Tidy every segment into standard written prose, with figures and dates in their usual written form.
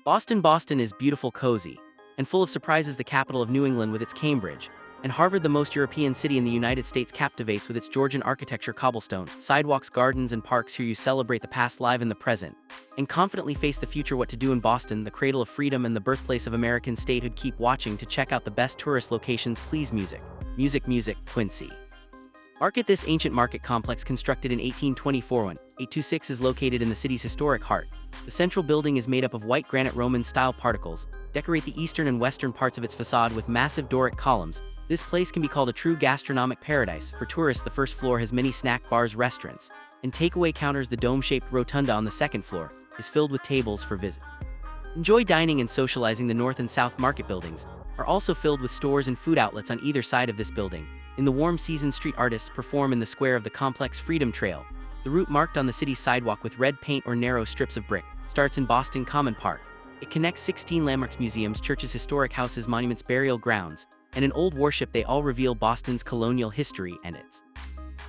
Boston is beautiful, cozy, and full of surprises. The capital of New England with its Cambridge, and Harvard, the most European city in the United States, captivates with its Georgian architecture, cobblestone, sidewalks, gardens, and parks. Here you celebrate the past, live in the present, and confidently face the future. What to do in Boston, the cradle of freedom and the birthplace of American statehood. Keep watching to check out the best tourist locations. Please, music, Quincy. Market. This ancient market complex, constructed in 1824, 826, is located in the city's historic heart. The central building is made up of white granite Roman-style particles, decorate the eastern and western parts of its facade with massive Doric columns. This place can be called a true gastronomic paradise. For tourists, the first floor has many snack bars, restaurants, and takeaway counters. The dome-shaped rotunda on the second floor is filled with tables for visit. Enjoy dining and socializing. The north and south market buildings are also filled with stores and food outlets on either side of this building. In the warm season, street artists perform in the square of the complex. Freedom Trail, the route marked on the city's sidewalk with red paint or narrow strips of brick, starts in Boston Common Park. It connects 16 landmarks, museums, churches, historic houses, monuments, burial grounds, and an old warship. They all reveal Boston's colonial history and its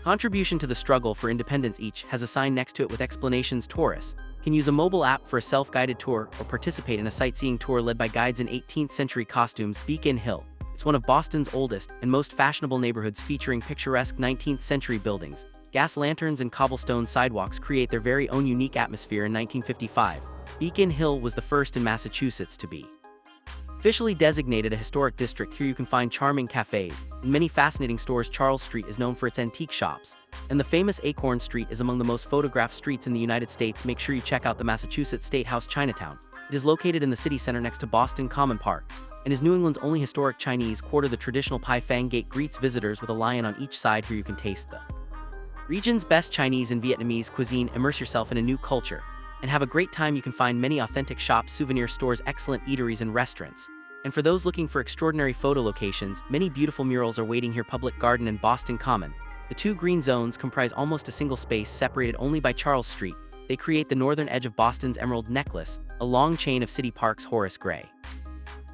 contribution to the struggle for independence. Each has a sign next to it with explanations. Tourists can use a mobile app for a self-guided tour or participate in a sightseeing tour led by guides in 18th century costumes. Beacon Hill, it's one of Boston's oldest and most fashionable neighborhoods, featuring picturesque 19th century buildings. Gas lanterns and cobblestone sidewalks create their very own unique atmosphere. In 1955, Beacon Hill was the first in Massachusetts to be officially designated a historic district. Here you can find charming cafes and many fascinating stores. Charles Street is known for its antique shops, and the famous Acorn Street is among the most photographed streets in the United States. Make sure you check out the Massachusetts State House, Chinatown. It is located in the city center next to Boston Common Park, and is New England's only historic Chinese quarter. The traditional Pai Fang Gate greets visitors with a lion on each side. Here you can taste the region's best Chinese and Vietnamese cuisine. Immerse yourself in a new culture and have a great time. You can find many authentic shops, souvenir stores, excellent eateries, and restaurants. And for those looking for extraordinary photo locations, many beautiful murals are waiting here. Public Garden and Boston Common, the two green zones, comprise almost a single space separated only by Charles Street. They create the northern edge of Boston's Emerald Necklace, a long chain of city parks. Horace Gray,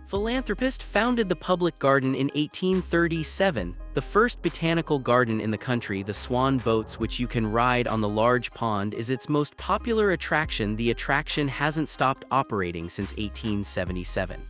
philanthropist, founded the Public Garden in 1837, the first botanical garden in the country. The swan boats, which you can ride on the large pond, is its most popular attraction. The attraction hasn't stopped operating since 1877.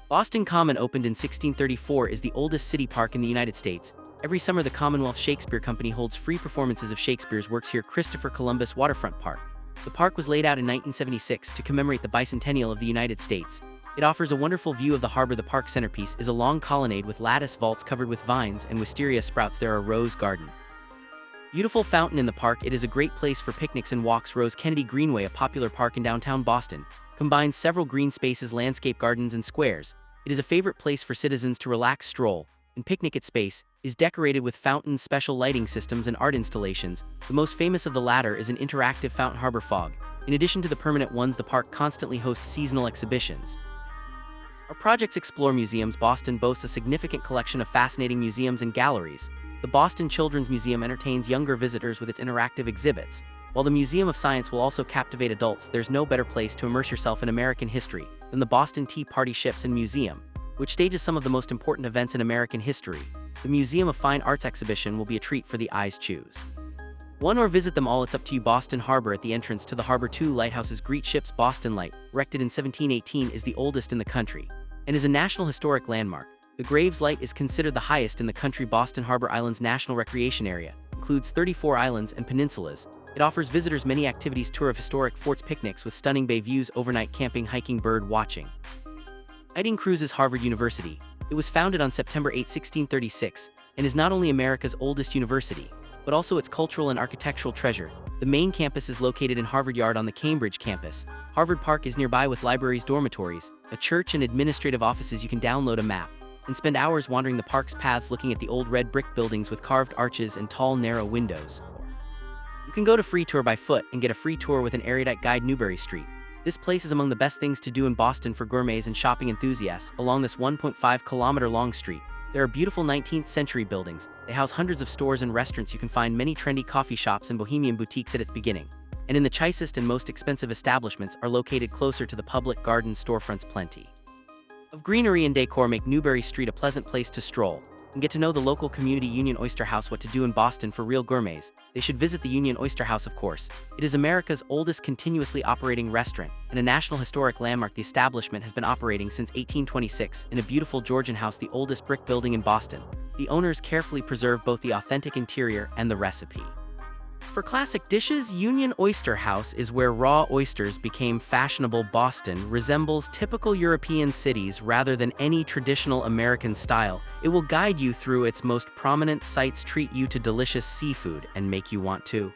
Boston Common, opened in 1634, is the oldest city park in the United States. Every summer, the Commonwealth Shakespeare Company holds free performances of Shakespeare's works here. Christopher Columbus Waterfront Park. The park was laid out in 1976 to commemorate the bicentennial of the United States. It offers a wonderful view of the harbor. The park centerpiece is a long colonnade with lattice vaults covered with vines and wisteria sprouts. There are Rose Garden, beautiful fountain in the park. It is a great place for picnics and walks. Rose Kennedy Greenway, a popular park in downtown Boston, combines several green spaces, landscape gardens, and squares. It is a favorite place for citizens to relax, stroll, and picnic. Its space is decorated with fountains, special lighting systems, and art installations. The most famous of the latter is an interactive fountain, Harbor Fog. In addition to the permanent ones, the park constantly hosts seasonal exhibitions. Our projects explore museums. Boston boasts a significant collection of fascinating museums and galleries. The Boston Children's Museum entertains younger visitors with its interactive exhibits, while the Museum of Science will also captivate adults. There's no better place to immerse yourself in American history than the Boston Tea Party Ships and Museum, which stages some of the most important events in American history. The Museum of Fine Arts exhibition will be a treat for the eyes. Choose one or visit them all, it's up to you. Boston Harbor, at the entrance to the harbor, two lighthouses greet ships. Boston Light, erected in 1718, is the oldest in the country and is a National Historic Landmark. The Graves Light is considered the highest in the country. Boston Harbor Island's National Recreation Area includes 34 islands and peninsulas. It offers visitors many activities: tour of historic forts, picnics with stunning bay views, overnight camping, hiking, bird watching, Nighting cruises. Harvard University. It was founded on September 8, 1636, and is not only America's oldest university, but also its cultural and architectural treasure. The main campus is located in Harvard Yard on the Cambridge campus. Harvard Park is nearby with libraries, dormitories, a church, and administrative offices. You can download a map and spend hours wandering the park's paths, looking at the old red brick buildings with carved arches and tall, narrow windows. You can go to free tour by foot and get a free tour with an erudite guide. Newbury Street. This place is among the best things to do in Boston for gourmets and shopping enthusiasts. Along this 1.5-kilometer long street, there are beautiful 19th century buildings. They house hundreds of stores and restaurants. You can find many trendy coffee shops and bohemian boutiques at its beginning. And in the choicest and most expensive establishments are located closer to the Public Garden storefronts. Plenty of greenery and decor make Newbury Street a pleasant place to stroll. and get to know the local community Union Oyster House. What to do in Boston for real gourmets? They should visit the Union Oyster House, of course. It is America's oldest continuously operating restaurant, and a National Historic Landmark. The establishment has been operating since 1826 in a beautiful Georgian house, the oldest brick building in Boston. The owners carefully preserve both the authentic interior and the recipe. For classic dishes, Union Oyster House is where raw oysters became fashionable. Boston resembles typical European cities rather than any traditional American style. It will guide you through its most prominent sites, treat you to delicious seafood, and make you want to